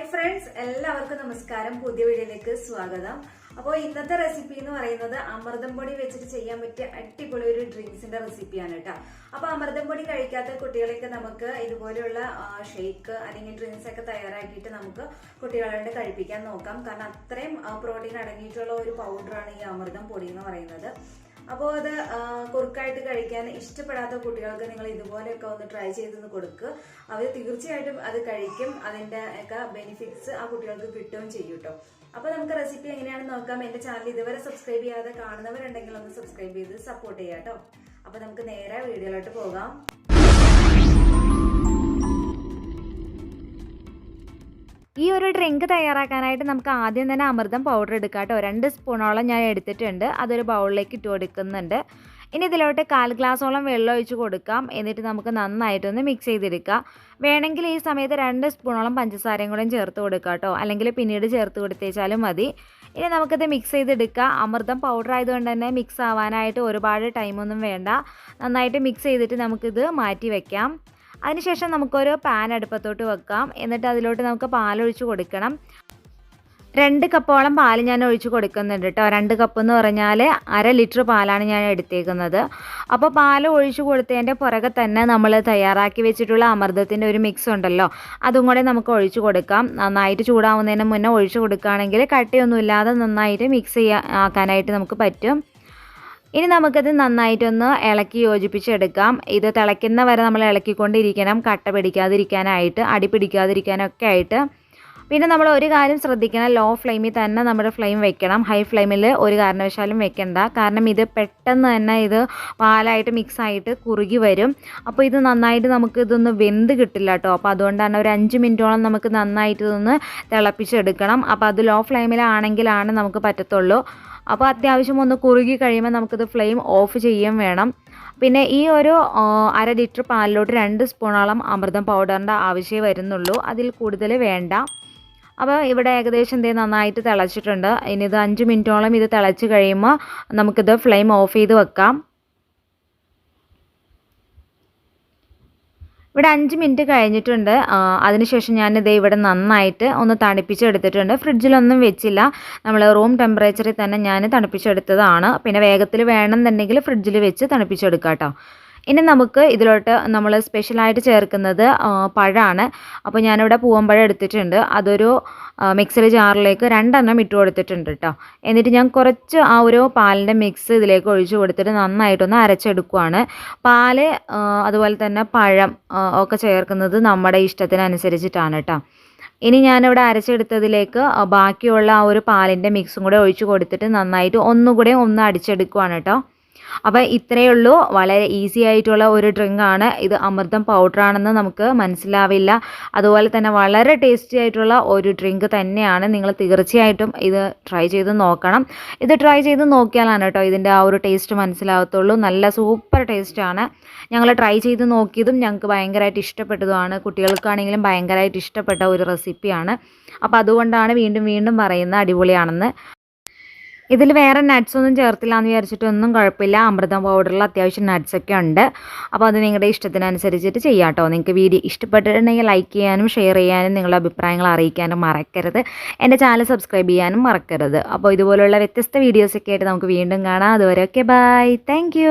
Hi friends, എല്ലാവർക്കും നമസ്കാരം. പുതിയ വീഡിയോയിലേക്ക് സ്വാഗതം. അപ്പോൾ ഇന്നത്തെ റെസിപ്പി എന്ന് പറയുന്നത് അമൃതം പൊടി വെച്ചിട്ട് ചെയ്യാൻ പറ്റിയ അടിപൊളി ഒരു ഡ്രിങ്ക്സിന്റെ റെസിപ്പിയാണ് കേട്ടോ. അപ്പൊ അമൃതം പൊടി കഴിക്കാത്ത കുട്ടികളൊക്കെ നമുക്ക് ഇതുപോലെയുള്ള ഷേക്ക് അല്ലെങ്കിൽ ഡ്രിങ്ക്സ് ഒക്കെ തയ്യാറാക്കിയിട്ട് നമുക്ക് കുട്ടികളോട് കഴിപ്പിക്കാൻ നോക്കാം. കാരണം അത്രയും പ്രോട്ടീൻ അടങ്ങിയിട്ടുള്ള ഒരു പൗഡറാണ് ഈ അമൃതം പൊടി എന്ന് പറയുന്നത്. അപ്പോൾ അത് കുറുക്കായിട്ട് കഴിക്കാൻ ഇഷ്ടപ്പെടാത്ത കുട്ടികൾക്ക് നിങ്ങൾ ഇതുപോലെയൊക്കെ ഒന്ന് ട്രൈ ചെയ്തൊന്ന് കൊടുക്കുക. അവർ തീർച്ചയായിട്ടും അത് കഴിക്കും. അതിൻ്റെ ഒക്കെ ബെനിഫിറ്റ്സ് ആ കുട്ടികൾക്ക് കിട്ടുകയും ചെയ്യും കേട്ടോ. അപ്പോൾ നമുക്ക് റെസിപ്പി എങ്ങനെയാണെന്ന് നോക്കാം. എൻ്റെ ചാനൽ ഇതുവരെ സബ്സ്ക്രൈബ് ചെയ്യാതെ കാണുന്നവരുണ്ടെങ്കിൽ ഒന്ന് സബ്സ്ക്രൈബ് ചെയ്ത് സപ്പോർട്ട് ചെയ്യാം കേട്ടോ. അപ്പോൾ നമുക്ക് നേരെ വീഡിയോയിലോട്ട് പോകാം. ഈ ഒരു ഡ്രിങ്ക് തയ്യാറാക്കാനായിട്ട് നമുക്ക് ആദ്യം തന്നെ അമൃതം പൗഡർ എടുക്കാം കേട്ടോ. 2 സ്പൂണോളം ഞാൻ എടുത്തിട്ടുണ്ട്. അതൊരു ബൗളിലേക്ക് ഇട്ട് കൊടുക്കുന്നുണ്ട്. ഇനി ഇതിലോട്ട് 1/4 ഗ്ലാസോളം വെള്ളം ഒഴിച്ച് കൊടുക്കാം. എന്നിട്ട് നമുക്ക് നന്നായിട്ടൊന്ന് മിക്സ് ചെയ്തെടുക്കാം. വേണമെങ്കിൽ ഈ സമയത്ത് 2 സ്പൂണോളം പഞ്ചസാരയും കൂടെ ചേർത്ത് കൊടുക്കാം കേട്ടോ. അല്ലെങ്കിൽ പിന്നീട് ചേർത്ത് കൊടുത്തേച്ചാലും മതി. ഇനി നമുക്കിത് മിക്സ് ചെയ്തെടുക്കാം. അമൃതം പൗഡർ ആയതുകൊണ്ട് തന്നെ മിക്സ് ആവാനായിട്ട് ഒരുപാട് ടൈമൊന്നും വേണ്ട. നന്നായിട്ട് മിക്സ് ചെയ്തിട്ട് നമുക്കിത് മാറ്റി വയ്ക്കാം. അതിനുശേഷം നമുക്കൊരു പാൻ അടുപ്പത്തോട്ട് വെക്കാം. എന്നിട്ട് അതിലോട്ട് നമുക്ക് പാലൊഴിച്ച് കൊടുക്കണം. 2 കപ്പോളം പാൽ ഞാൻ ഒഴിച്ച് കൊടുക്കുന്നുണ്ട് കേട്ടോ. 2 കപ്പ് എന്ന് പറഞ്ഞാൽ 1/2 ലിറ്റർ പാലാണ് ഞാൻ എടുത്തേക്കുന്നത്. അപ്പോൾ പാൽ ഒഴിച്ച് കൊടുത്തതിൻ്റെ പുറകെ തന്നെ നമ്മൾ തയ്യാറാക്കി വെച്ചിട്ടുള്ള അമൃതത്തിൻ്റെ ഒരു മിക്സ് ഉണ്ടല്ലോ, അതും കൂടെ നമുക്ക് ഒഴിച്ച് കൊടുക്കാം. നന്നായിട്ട് ചൂടാവുന്നതിന് മുന്നേ ഒഴിച്ച് കൊടുക്കുകയാണെങ്കിൽ കട്ടിയൊന്നുമില്ലാതെ നന്നായിട്ട് മിക്സ് ആക്കാനായിട്ട് നമുക്ക് പറ്റും. ഇനി നമുക്കത് നന്നായിട്ടൊന്ന് ഇളക്കി യോജിപ്പിച്ചെടുക്കാം. ഇത് തിളയ്ക്കുന്ന വരെ നമ്മൾ ഇളക്കിക്കൊണ്ടിരിക്കണം, കട്ട പിടിക്കാതിരിക്കാനായിട്ട്, അടി പിടിക്കാതിരിക്കാനൊക്കെ ആയിട്ട്. പിന്നെ നമ്മൾ ഒരു കാര്യം ശ്രദ്ധിക്കണം, ലോ ഫ്ലെയിമിൽ തന്നെ നമ്മുടെ ഫ്ലെയിം വെക്കണം. ഹൈ ഫ്ലെയിമിൽ ഒരു കാരണവശാലും വെക്കണ്ട. കാരണം ഇത് പെട്ടെന്ന് തന്നെ ഇത് പാലായിട്ട് മിക്സായിട്ട് കുറുകി വരും. അപ്പോൾ ഇത് നന്നായിട്ട് നമുക്ക് ഇതൊന്ന് വെന്ത് കിട്ടില്ല കേട്ടോ. അപ്പോൾ അതുകൊണ്ടാണ് ഒരു 5 മിനിറ്റോളം നമുക്ക് നന്നായിട്ട് ഇതൊന്ന് തിളപ്പിച്ചെടുക്കണം. അപ്പോൾ അത് ലോ ഫ്ലെയിമിലാണെങ്കിലാണ് നമുക്ക് പറ്റത്തുള്ളൂ. അപ്പോൾ അത്യാവശ്യം ഒന്ന് കുറുകി കഴിയുമ്പോൾ നമുക്കിത് ഫ്ലെയിം ഓഫ് ചെയ്യുകയും വേണം. പിന്നെ ഈ ഒരു 1/2 ലിറ്റർ പാലിലോട്ട് 2 സ്പൂണോളം അമൃതം പൗഡറിൻ്റെ ആവശ്യമേ വരുന്നുള്ളൂ, അതിൽ കൂടുതൽ വേണ്ട. അപ്പോൾ ഇവിടെ ഏകദേശം നന്നായിട്ട് തിളച്ചിട്ടുണ്ട്. ഇനി ഇത് 5 മിനിറ്റോളം ഇത് തിളച്ച് കഴിയുമ്പോൾ നമുക്കിത് ഫ്ലെയിം ഓഫ് ചെയ്ത് വെക്കാം. ഇവിടെ 5 മിനിറ്റ് കഴിഞ്ഞിട്ടുണ്ട്. അതിനുശേഷം ഞാനിത് ഇവിടെ നന്നായിട്ട് ഒന്ന് തണുപ്പിച്ചെടുത്തിട്ടുണ്ട്. ഫ്രിഡ്ജിലൊന്നും വെച്ചില്ല, നമ്മൾ റൂം ടെമ്പറേച്ചറിൽ തന്നെ ഞാൻ തണുപ്പിച്ചെടുത്തതാണ്. പിന്നെ വേഗത്തിൽ വേണമെന്നുണ്ടെങ്കിൽ ഫ്രിഡ്ജിൽ വെച്ച് തണുപ്പിച്ചെടുക്കാം കേട്ടോ. ഇനി നമുക്ക് ഇതിലോട്ട് നമ്മൾ സ്പെഷ്യലായിട്ട് ചേർക്കുന്നത് പഴമാണ്. അപ്പോൾ ഞാനിവിടെ പൂവമ്പഴം എടുത്തിട്ടുണ്ട്. അതൊരു മിക്സറി ജാറിലേക്ക് 2 എണ്ണം ഇട്ട് കൊടുത്തിട്ടുണ്ട് കേട്ടോ. എന്നിട്ട് ഞാൻ കുറച്ച് ആ ഒരു പാലിൻ്റെ മിക്സ് ഇതിലേക്ക് ഒഴിച്ച് കൊടുത്തിട്ട് നന്നായിട്ടൊന്ന് അരച്ചെടുക്കുകയാണ്. പാല് അതുപോലെ തന്നെ പഴം ഒക്കെ ചേർക്കുന്നത് നമ്മുടെ ഇഷ്ടത്തിനനുസരിച്ചിട്ടാണ് കേട്ടോ. ഇനി ഞാനിവിടെ അരച്ചെടുത്തതിലേക്ക് ബാക്കിയുള്ള ആ ഒരു പാലിൻ്റെ മിക്സും കൂടെ ഒഴിച്ച് കൊടുത്തിട്ട് നന്നായിട്ട് ഒന്നുകൂടെ ഒന്ന് അടിച്ചെടുക്കുകയാണ് കേട്ടോ. അപ്പോൾ ഇത്രയേ ഉള്ളൂ. വളരെ ഈസി ആയിട്ടുള്ള ഒരു ഡ്രിങ്കാണ് ഇത്. അമൃതം പൗഡറാണെന്ന് നമുക്ക് മനസ്സിലാവില്ല. അതുപോലെ തന്നെ വളരെ ടേസ്റ്റി ആയിട്ടുള്ള ഒരു ഡ്രിങ്ക് തന്നെയാണ്. നിങ്ങൾ തീർച്ചയായിട്ടും ഇത് ട്രൈ ചെയ്ത് നോക്കണം. ഇത് ട്രൈ ചെയ്ത് നോക്കിയാലാണ് കേട്ടോ ഇതിൻ്റെ ആ ഒരു ടേസ്റ്റ് മനസ്സിലാകത്തുള്ളൂ. നല്ല സൂപ്പർ ടേസ്റ്റാണ്. ഞങ്ങൾ ട്രൈ ചെയ്ത് നോക്കിയതും ഞങ്ങൾക്ക് ഭയങ്കരമായിട്ട് ഇഷ്ടപ്പെട്ടതുമാണ്. കുട്ടികൾക്കാണെങ്കിലും ഭയങ്കരമായിട്ട് ഇഷ്ടപ്പെട്ട ഒരു റെസിപ്പിയാണ്. അപ്പോൾ അതുകൊണ്ടാണ് വീണ്ടും വീണ്ടും പറയുന്നത് അടിപൊളിയാണെന്ന്. ഇതിൽ വേറെ നട്ട്സൊന്നും ചേർത്തില്ല എന്ന് വിചാരിച്ചിട്ടൊന്നും കുഴപ്പമില്ല. അമൃതം പൗഡറിൽ അത്യാവശ്യം നട്ട്സൊക്കെ ഉണ്ട്. അപ്പോൾ അത് നിങ്ങളുടെ ഇഷ്ടത്തിനനുസരിച്ചിട്ട് ചെയ്യാം കേട്ടോ. നിങ്ങൾക്ക് വീഡിയോ ഇഷ്ടപ്പെട്ടിട്ടുണ്ടെങ്കിൽ ലൈക്ക് ചെയ്യാനും ഷെയർ ചെയ്യാനും നിങ്ങളുടെ അഭിപ്രായങ്ങൾ അറിയിക്കാനും മറക്കരുത്. എൻ്റെ ചാനൽ സബ്സ്ക്രൈബ് ചെയ്യാനും മറക്കരുത്. അപ്പോൾ ഇതുപോലുള്ള വ്യത്യസ്ത വീഡിയോസൊക്കെ ആയിട്ട് നമുക്ക് വീണ്ടും കാണാം. അതുവരെ ഓക്കെ, ബൈ, താങ്ക്